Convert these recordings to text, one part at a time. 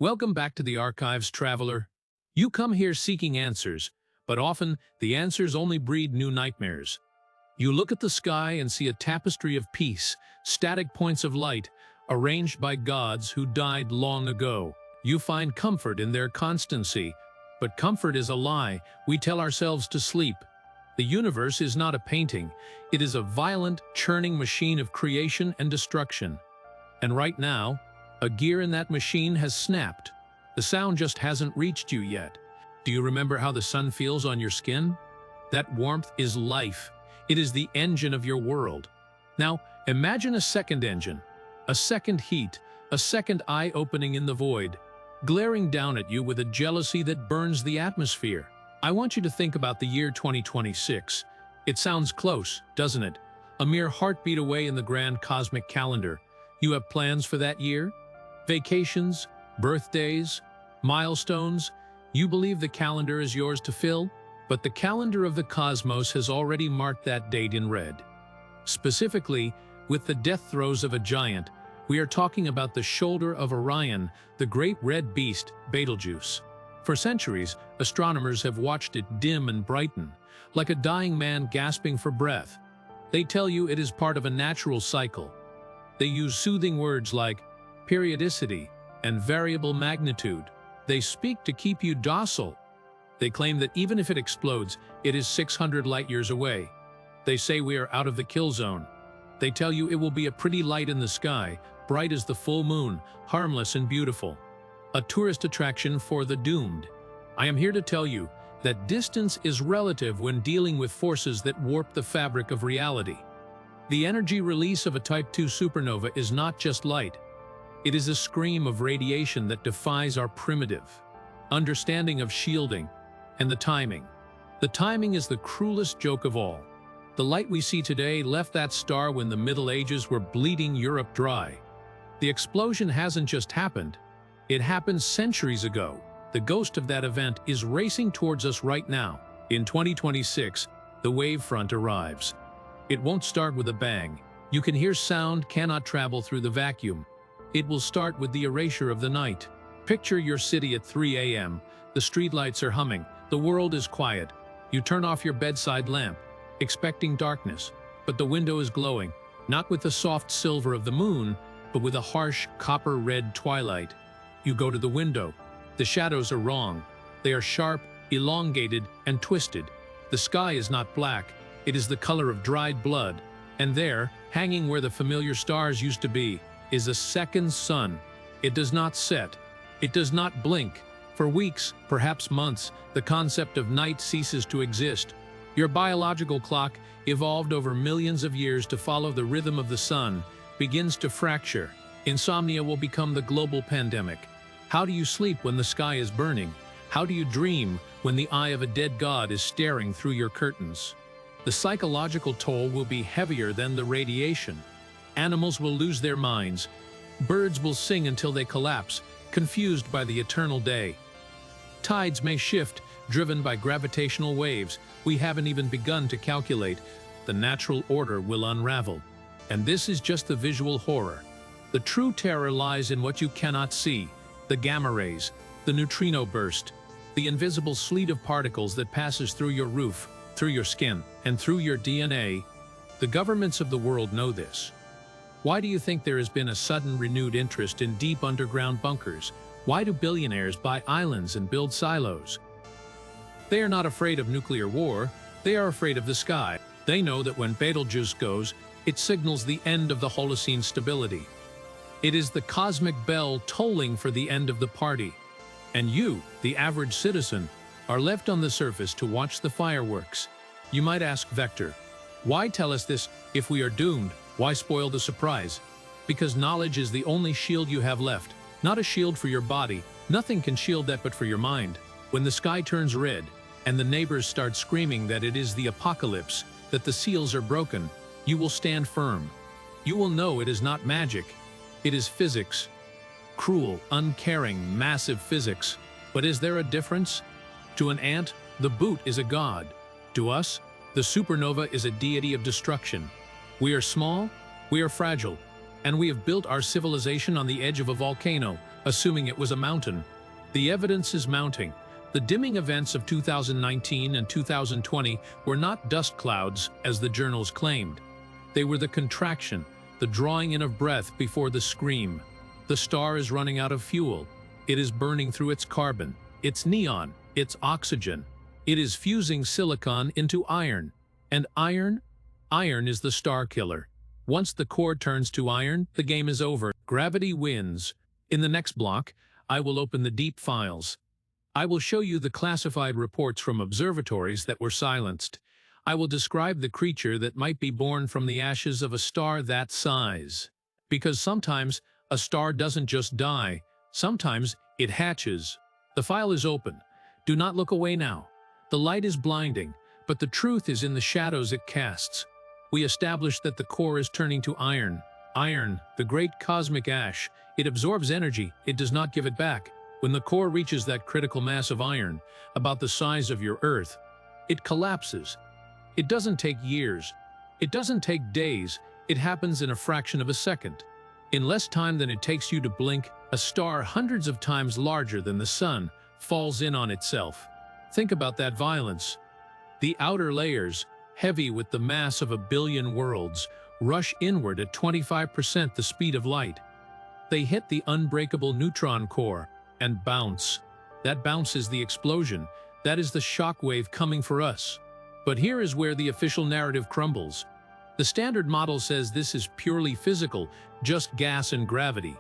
Welcome back to the Archives, traveler. You come here seeking answers, but often the answers only breed new nightmares. You look at the sky and see a tapestry of peace, static points of light, arranged by gods who died long ago. You find comfort in their constancy, but comfort is a lie we tell ourselves to sleep. The universe is not a painting, it is a violent, churning machine of creation and destruction. And right now, a gear in that machine has snapped. The sound just hasn't reached you yet. Do you remember how the sun feels on your skin? That warmth is life. It is the engine of your world. Now, imagine a second engine, a second heat, a second eye opening in the void, glaring down at you with a jealousy that burns the atmosphere. I want you to think about the year 2026. It sounds close, doesn't it? A mere heartbeat away in the grand cosmic calendar. You have plans for that year? Vacations, birthdays, milestones. You believe the calendar is yours to fill, but the calendar of the cosmos has already marked that date in red. Specifically, with the death throes of a giant, we are talking about the shoulder of Orion, the great red beast, Betelgeuse. For centuries, astronomers have watched it dim and brighten, like a dying man gasping for breath. They tell you it is part of a natural cycle. They use soothing words like periodicity and variable magnitude. They speak to keep you docile. They claim that even if it explodes, it is 600 light-years away. They say we are out of the kill zone. They tell you it will be a pretty light in the sky, bright as the full moon, harmless and beautiful. A tourist attraction for the doomed. I am here to tell you that distance is relative when dealing with forces that warp the fabric of reality. The energy release of a Type II supernova is not just light. It is a scream of radiation that defies our primitive understanding of shielding and the timing. The timing is the cruelest joke of all. The light we see today left that star when the Middle Ages were bleeding Europe dry. The explosion hasn't just happened. It happened centuries ago. The ghost of that event is racing towards us right now. In 2026, the wavefront arrives. It won't start with a bang. You can hear sound cannot travel through the vacuum. It will start with the erasure of the night. Picture your city at 3 a.m. The streetlights are humming. The world is quiet. You turn off your bedside lamp, expecting darkness, but the window is glowing, not with the soft silver of the moon, but with a harsh copper-red twilight. You go to the window. The shadows are wrong. They are sharp, elongated, and twisted. The sky is not black. It is the color of dried blood. And there, hanging where the familiar stars used to be, is a second sun. It does not set. It does not blink. For weeks, perhaps months, the concept of night ceases to exist. Your biological clock, evolved over millions of years to follow the rhythm of the sun, begins to fracture. Insomnia will become the global pandemic. How do you sleep when the sky is burning? How do you dream when the eye of a dead god is staring through your curtains? The psychological toll will be heavier than the radiation. Animals will lose their minds. Birds will sing until they collapse, confused by the eternal day. Tides may shift, driven by gravitational waves we haven't even begun to calculate. The natural order will unravel. And this is just the visual horror. The true terror lies in what you cannot see: the gamma rays, the neutrino burst, the invisible sleet of particles that passes through your roof, through your skin, and through your DNA. The governments of the world know this. Why do you think there has been a sudden renewed interest in deep underground bunkers? Why do billionaires buy islands and build silos? They are not afraid of nuclear war, they are afraid of the sky. They know that when Betelgeuse goes, it signals the end of the Holocene stability. It is the cosmic bell tolling for the end of the party. And you, the average citizen, are left on the surface to watch the fireworks. You might ask Vector, why tell us this if we are doomed? Why spoil the surprise? Because knowledge is the only shield you have left, not a shield for your body. Nothing can shield that but for your mind. When the sky turns red, and the neighbors start screaming that it is the apocalypse, that the seals are broken, you will stand firm. You will know it is not magic. It is physics. Cruel, uncaring, massive physics. But is there a difference? To an ant, the boot is a god. To us, the supernova is a deity of destruction. We are small, we are fragile, and we have built our civilization on the edge of a volcano, assuming it was a mountain. The evidence is mounting. The dimming events of 2019 and 2020 were not dust clouds, as the journals claimed. They were the contraction, the drawing in of breath before the scream. The star is running out of fuel. It is burning through its carbon, its neon, its oxygen. It is fusing silicon into iron. And iron is the star killer. Once the core turns to iron, the game is over. Gravity wins. In the next block, I will open the deep files. I will show you the classified reports from observatories that were silenced. I will describe the creature that might be born from the ashes of a star that size. Because sometimes a star doesn't just die, sometimes it hatches. The file is open. Do not look away now. The light is blinding, but the truth is in the shadows it casts. We established that the core is turning to iron. Iron, the great cosmic ash. It absorbs energy, it does not give it back. When the core reaches that critical mass of iron, about the size of your Earth, it collapses. It doesn't take years. It doesn't take days. It happens in a fraction of a second. In less time than it takes you to blink, a star hundreds of times larger than the sun falls in on itself. Think about that violence. The outer layers, heavy with the mass of 1 billion worlds, rush inward at 25% the speed of light. They hit the unbreakable neutron core and bounce. That bounce is the explosion. That is the shock wave coming for us. But here is where the official narrative crumbles. The standard model says this is purely physical, just gas and gravity.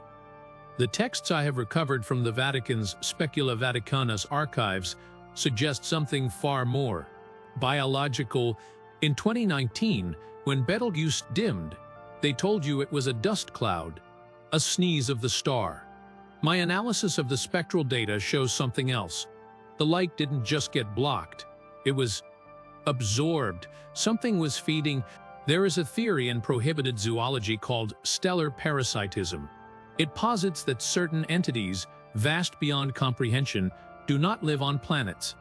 The texts I have recovered from the Vatican's Specula Vaticanus archives suggest something far more biological. In 2019, when Betelgeuse dimmed, they told you it was a dust cloud, a sneeze of the star. My analysis of the spectral data shows something else. The light didn't just get blocked. It was absorbed. Something was feeding. There is a theory in prohibited zoology called stellar parasitism. It posits that certain entities, vast beyond comprehension, do not live on planets.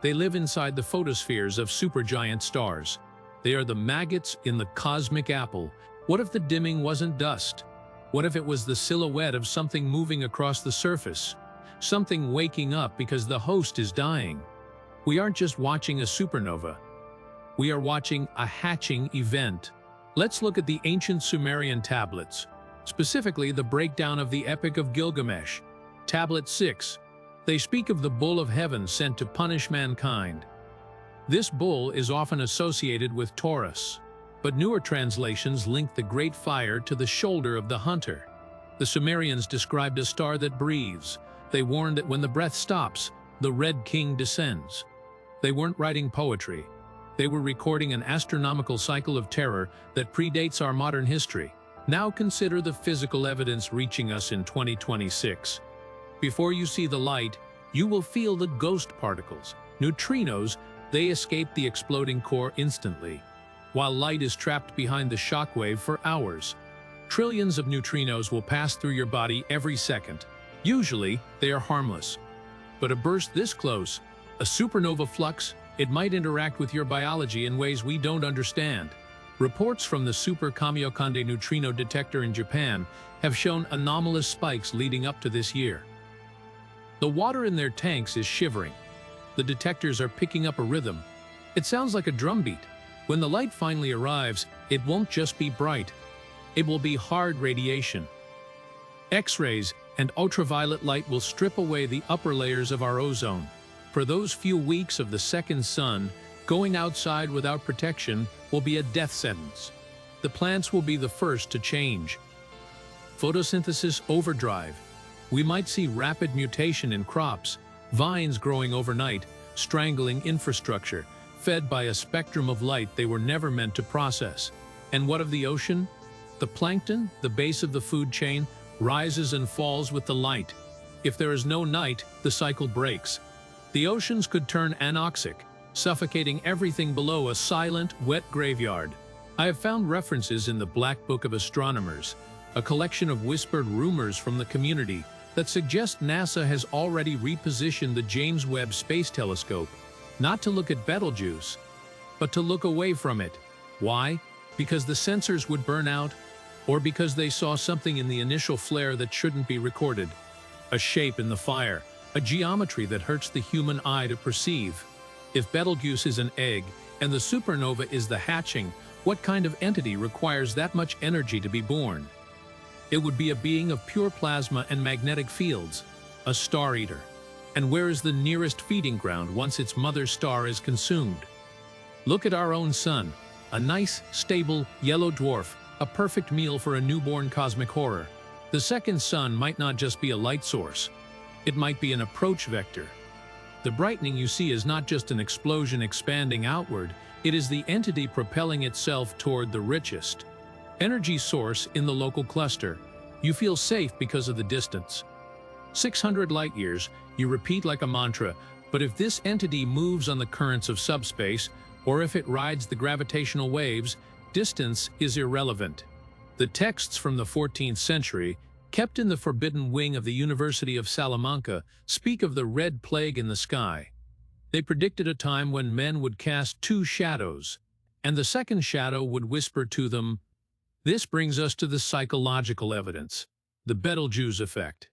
They live inside the photospheres of supergiant stars. They are the maggots in the cosmic apple. What if the dimming wasn't dust? What if it was the silhouette of something moving across the surface? Something waking up because the host is dying. We aren't just watching a supernova. We are watching a hatching event. Let's look at the ancient Sumerian tablets, specifically the breakdown of the Epic of Gilgamesh. Tablet 6. They speak of the bull of heaven sent to punish mankind. This bull is often associated with Taurus, but newer translations link the great fire to the shoulder of the hunter. The Sumerians described a star that breathes. They warned that when the breath stops, the Red King descends. They weren't writing poetry. They were recording an astronomical cycle of terror that predates our modern history. Now consider the physical evidence reaching us in 2026. Before you see the light, you will feel the ghost particles. Neutrinos, they escape the exploding core instantly, while light is trapped behind the shockwave for hours. Trillions of neutrinos will pass through your body every second. Usually, they are harmless. But a burst this close, a supernova flux, it might interact with your biology in ways we don't understand. Reports from the Super Kamiokande neutrino detector in Japan have shown anomalous spikes leading up to this year. The water in their tanks is shivering. The detectors are picking up a rhythm. It sounds like a drumbeat. When the light finally arrives, it won't just be bright. It will be hard radiation. X-rays and ultraviolet light will strip away the upper layers of our ozone. For those few weeks of the second sun, going outside without protection will be a death sentence. The plants will be the first to change. Photosynthesis overdrive. We might see rapid mutation in crops, vines growing overnight, strangling infrastructure, fed by a spectrum of light they were never meant to process. And what of the ocean? The plankton, the base of the food chain, rises and falls with the light. If there is no night, the cycle breaks. The oceans could turn anoxic, suffocating everything below, a silent, wet graveyard. I have found references in the Black Book of Astronomers, a collection of whispered rumors from the community that suggest NASA has already repositioned the James Webb Space Telescope, not to look at Betelgeuse, but to look away from it. Why? Because the sensors would burn out, or because they saw something in the initial flare that shouldn't be recorded. a shape in the fire, a geometry that hurts the human eye to perceive. If Betelgeuse is an egg and the supernova is the hatching, what kind of entity requires that much energy to be born? It would be a being of pure plasma and magnetic fields, a star eater. And where is the nearest feeding ground once its mother star is consumed? Look at our own sun, a nice, stable, yellow dwarf, a perfect meal for a newborn cosmic horror. The second sun might not just be a light source. It might be an approach vector. The brightening you see is not just an explosion expanding outward, it is the entity propelling itself toward the richest energy source in the local cluster. You feel safe because of the distance. 600 light years, you repeat like a mantra, but if this entity moves on the currents of subspace, or if it rides the gravitational waves, distance is irrelevant. The texts from the 14th century, kept in the forbidden wing of the University of Salamanca, speak of the red plague in the sky. They predicted a time when men would cast two shadows, and the second shadow would whisper to them. This brings us to the psychological evidence, the Betelgeuse effect.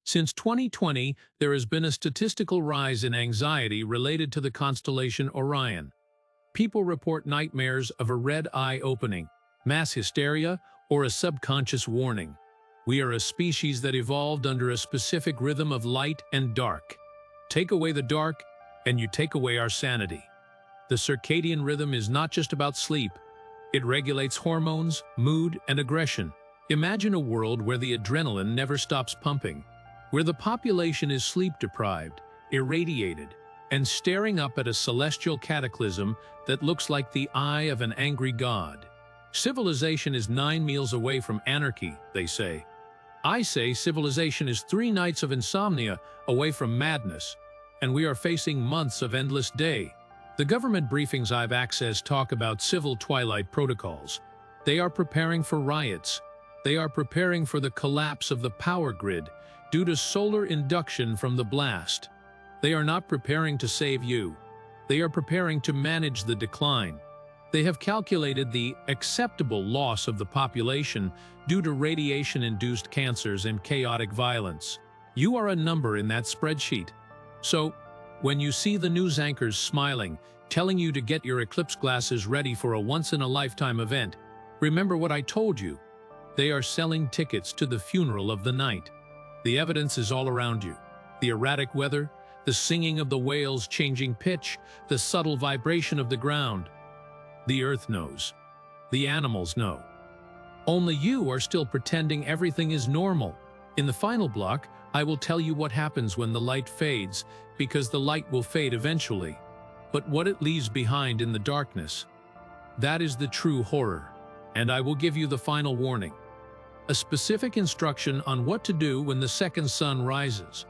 Since 2020, there has been a statistical rise in anxiety related to the constellation Orion. People report nightmares of a red eye opening, mass hysteria, or a subconscious warning. We are a species that evolved under a specific rhythm of light and dark. Take away the dark, and you take away our sanity. The circadian rhythm is not just about sleep. It regulates hormones, mood, and aggression. Imagine a world where the adrenaline never stops pumping, where the population is sleep-deprived, irradiated, and staring up at a celestial cataclysm that looks like the eye of an angry god. Civilization is 9 meals away from anarchy, they say. I say civilization is 3 nights of insomnia away from madness, and we are facing months of endless day. The government briefings I've accessed talk about civil twilight protocols. They are preparing for riots. They are preparing for the collapse of the power grid due to solar induction from the blast. They are not preparing to save you. They are preparing to manage the decline. They have calculated the acceptable loss of the population due to radiation-induced cancers and chaotic violence. You are a number in that spreadsheet. So, when you see the news anchors smiling, telling you to get your eclipse glasses ready for a once-in-a-lifetime event, remember what I told you. They are selling tickets to the funeral of the night. The evidence is all around you. The erratic weather, the singing of the whales changing pitch, the subtle vibration of the ground. The earth knows. The animals know. Only you are still pretending everything is normal. In the final block, I will tell you what happens when the light fades, because the light will fade eventually. But what it leaves behind in the darkness, that is the true horror. And I will give you the final warning. A specific instruction on what to do when the second sun rises.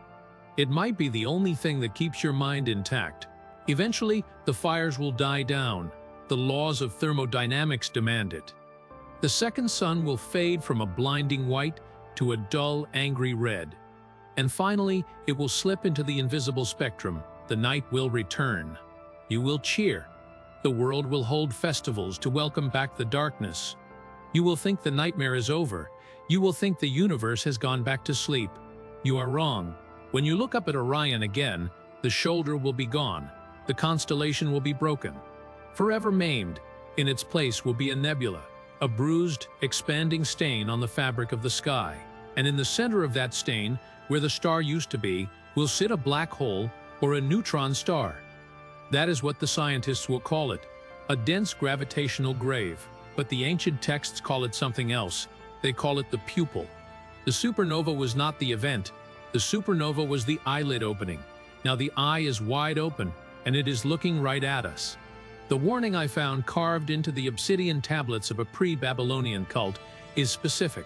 It might be the only thing that keeps your mind intact. Eventually, the fires will die down. The laws of thermodynamics demand it. The second sun will fade from a blinding white to a dull, angry red. And finally, it will slip into the invisible spectrum. The night will return. You will cheer. The world will hold festivals to welcome back the darkness. You will think the nightmare is over. You will think the universe has gone back to sleep. You are wrong. When you look up at Orion again, the shoulder will be gone. The constellation will be broken. Forever maimed, in its place will be a nebula, a bruised, expanding stain on the fabric of the sky. And in the center of that stain, where the star used to be, will sit a black hole or a neutron star. That is what the scientists will call it, a dense gravitational grave. But the ancient texts call it something else. They call it the pupil. The supernova was not the event. The supernova was the eyelid opening. Now the eye is wide open, and it is looking right at us. The warning I found carved into the obsidian tablets of a pre-Babylonian cult is specific.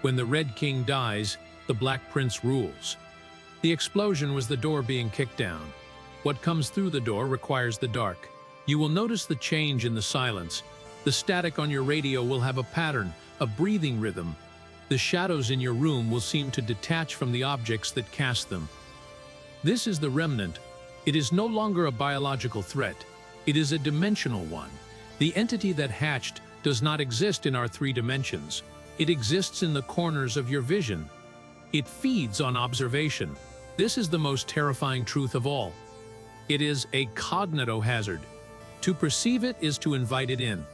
When the Red King dies, the Black Prince rules. The explosion was the door being kicked down. What comes through the door requires the dark. You will notice the change in the silence. The static on your radio will have a pattern, a breathing rhythm. The shadows in your room will seem to detach from the objects that cast them. This is the remnant. It is no longer a biological threat. It is a dimensional one. The entity that hatched does not exist in our 3 dimensions. It exists in the corners of your vision. It feeds on observation. This is the most terrifying truth of all. It is a cognitohazard. To perceive it is to invite it in.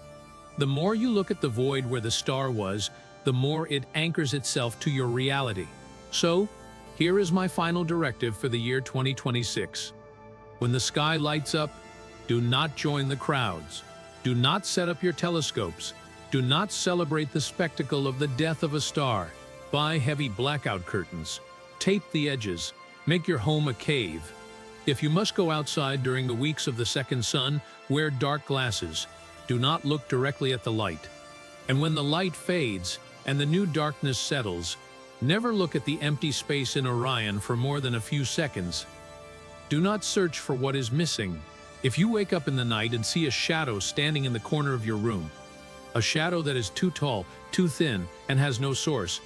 The more you look at the void where the star was, the more it anchors itself to your reality. So, here is my final directive for the year 2026. When the sky lights up, do not join the crowds. Do not set up your telescopes. Do not celebrate the spectacle of the death of a star. Buy heavy blackout curtains. Tape the edges. Make your home a cave. If you must go outside during the weeks of the second sun, wear dark glasses. Do not look directly at the light. And when the light fades and the new darkness settles, never look at the empty space in Orion for more than a few seconds. Do not search for what is missing. If you wake up in the night and see a shadow standing in the corner of your room, a shadow that is too tall, too thin, and has no source,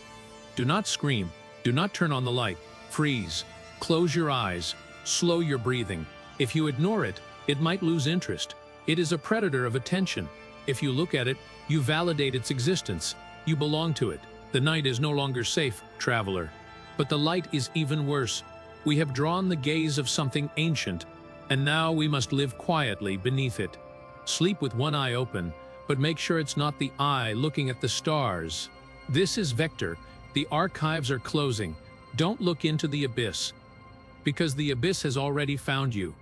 do not scream. Do not turn on the light. Freeze. Close your eyes. Slow your breathing. If you ignore it, it might lose interest. It is a predator of attention. If you look at it, you validate its existence. You belong to it. The night is no longer safe, traveler. But the light is even worse. We have drawn the gaze of something ancient, and now we must live quietly beneath it. Sleep with one eye open, but make sure it's not the eye looking at the stars. This is Vector. The archives are closing. Don't look into the abyss, because the abyss has already found you.